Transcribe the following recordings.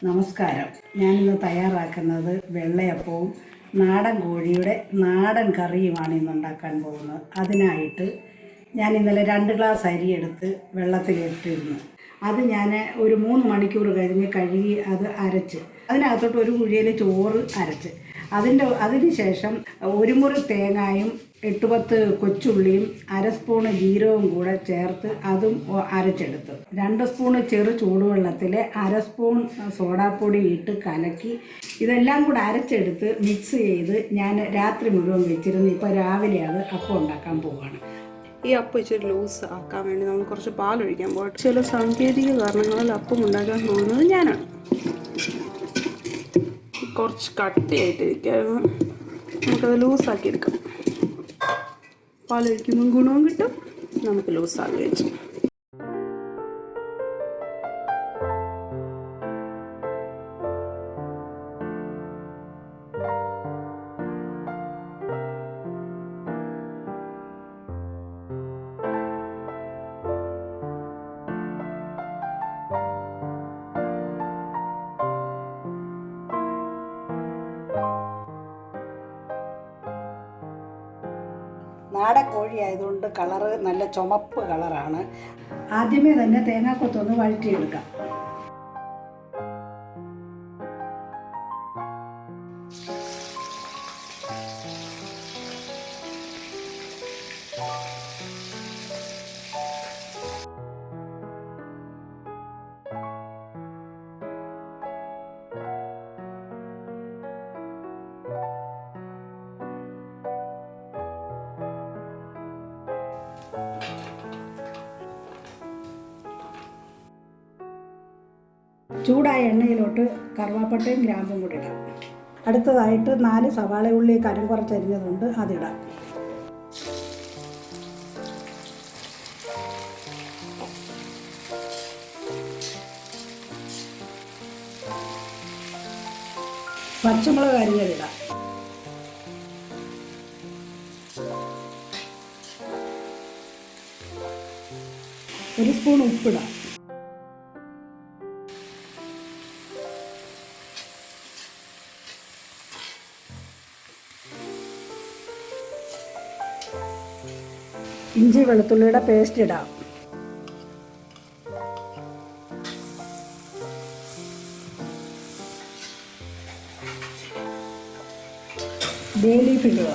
നമസ്കാരം. ഞാനിന്ന് തയ്യാറാക്കുന്നത് വെള്ളയപ്പവും നാടൻ കോഴിയുടെ നാടൻ കറിയുമാണ് ഇന്ന് ഉണ്ടാക്കാൻ പോകുന്നത്. അതിനായിട്ട് ഞാൻ ഇന്നലെ 2 ഗ്ലാസ് അരി എടുത്ത് വെള്ളത്തിലിട്ടിരുന്നു. അത് ഞാൻ ഒരു 3 മണിക്കൂർ കഴിഞ്ഞ് കഴുകി അത് അരച്ച് അതിനകത്തോട്ട് ഒരു കുഴിയിൽ ചോറ് അരച്ച് അതിന് ശേഷം ഒരു മുറി തേങ്ങായും 8-10 കൊച്ചുള്ളിയും 1/2 സ്പൂണ് ജീരകവും കൂടെ ചേർത്ത് അതും അരച്ചെടുത്തു. 2 സ്പൂണ് ചെറു ചൂടുവെള്ളത്തിൽ 1/2 സ്പൂൺ സോഡാപ്പൊടി ഇട്ട് കലക്കി ഇതെല്ലാം കൂടെ അരച്ചെടുത്ത് മിക്സ് ചെയ്ത് ഞാൻ രാത്രി മുഴുവൻ വെച്ചിരുന്നു. ഇപ്പോൾ രാവിലെ അത് അപ്പം ഉണ്ടാക്കാൻ പോവുകയാണ്. ഈ അപ്പം ഇച്ചിരി ലൂസ് ആക്കാൻ വേണ്ടി നമ്മൾ കുറച്ച് പാലൊഴിക്കാൻ പോകട്ടെ. ചില സാങ്കേതിക കാരണങ്ങളിൽ അപ്പം ഉണ്ടാക്കാൻ പോകുന്നത് ഞാനാണ്. കുറച്ച് കട്ടിയായിട്ടിരിക്കായിരുന്നു, നമുക്കത് ലൂസാക്കി എടുക്കാം. പാലൊഴിക്കുമ്പം ഗുണവും കിട്ടും, നമുക്ക് ലൂസാക്കുകയും ചെയ്യും. നാടൻ കോഴി ആയതുകൊണ്ട് കളറ് നല്ല ചുമപ്പ് കളറാണ്. ആദ്യമേ തന്നെ തേങ്ങാക്കൊത്തൊന്ന് വഴറ്റിയെടുക്കാം. ചൂടായ എണ്ണയിലോട്ട് കറുവാപ്പട്ടയും ഗ്രാമ്പും കൂടി ഇടാം. അടുത്തതായിട്ട് 4 സവാള ഉള്ളി കനം കുറച്ചരിഞ്ഞതുണ്ട്, അതിടാം. പച്ചമുളക് അരിഞ്ഞതിടാം. ഒരു സ്പൂൺ ഉപ്പിടാം. ഇഞ്ചി വെളുത്തുള്ളിയുടെ പേസ്റ്റ് ഇടാം. ബേ ലീഫ് ഇടുക.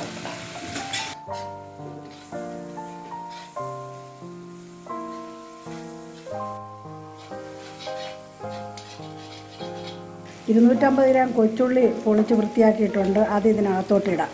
$250 ഗ്രാം കൊച്ചുള്ളി പൊളിച്ച് വൃത്തിയാക്കിയിട്ടുണ്ട്, അത് ഇതിനകത്തോട്ടിടാം.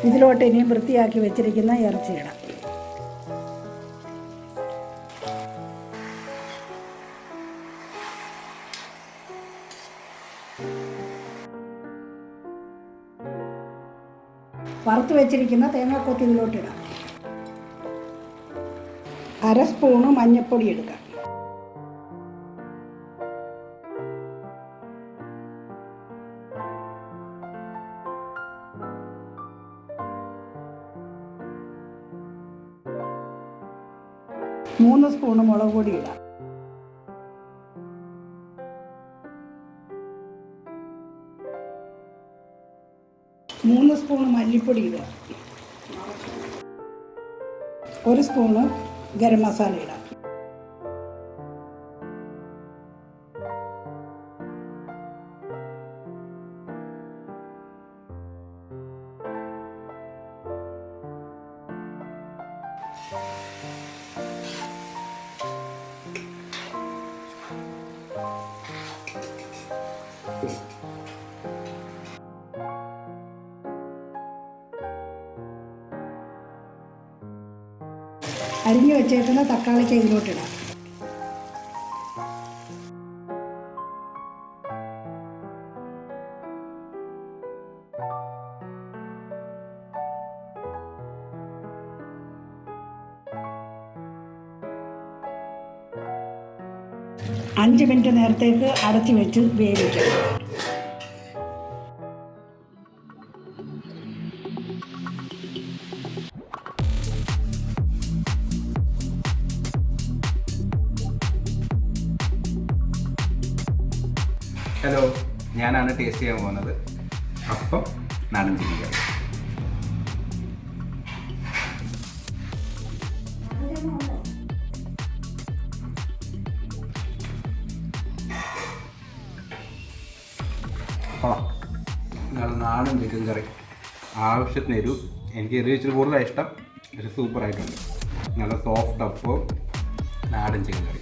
ഇതിലോട്ട് ഇനിയും വൃത്തിയാക്കി വെച്ചിരിക്കുന്ന ഇറച്ചിയിടാം. വറുത്ത് വെച്ചിരിക്കുന്ന തേങ്ങാക്കൊത്ത് ഇതിലോട്ടിടാം. 1/2 സ്പൂണ് മഞ്ഞൾപ്പൊടി എടുക്കാം. മൂന്ന് സ്പൂണ് മുളക് പൊടി ഇടാം. മൂന്ന് സ്പൂണ് മല്ലിപ്പൊടി ഇടുക. 1 സ്പൂണ് ഗരം മസാല ഇടാം. അരിഞ്ഞു വെച്ചേക്കുന്ന തക്കാളിക്ക് ഇതിലോട്ടിടാം. 5 മിനിറ്റ് നേരത്തേക്ക് അടച്ചു വെച്ച് വേവിക്കാം. ഹലോ, ഞാനാണ് ടേസ്റ്റ് ചെയ്യാൻ പോകുന്നത് അപ്പം നാടൻ ചിക്കൻ കറി. നാടൻ ചിക്കൻ കറി ആവശ്യത്തിന് എരിവ്. എനിക്ക് എരിവ് ഇച്ചിരി കൂടുതലാണ് ഇഷ്ടം, പക്ഷെ സൂപ്പറായിട്ടുണ്ട്. നല്ല സോഫ്റ്റ് അപ്പം നാടൻ ചിക്കൻ കറി.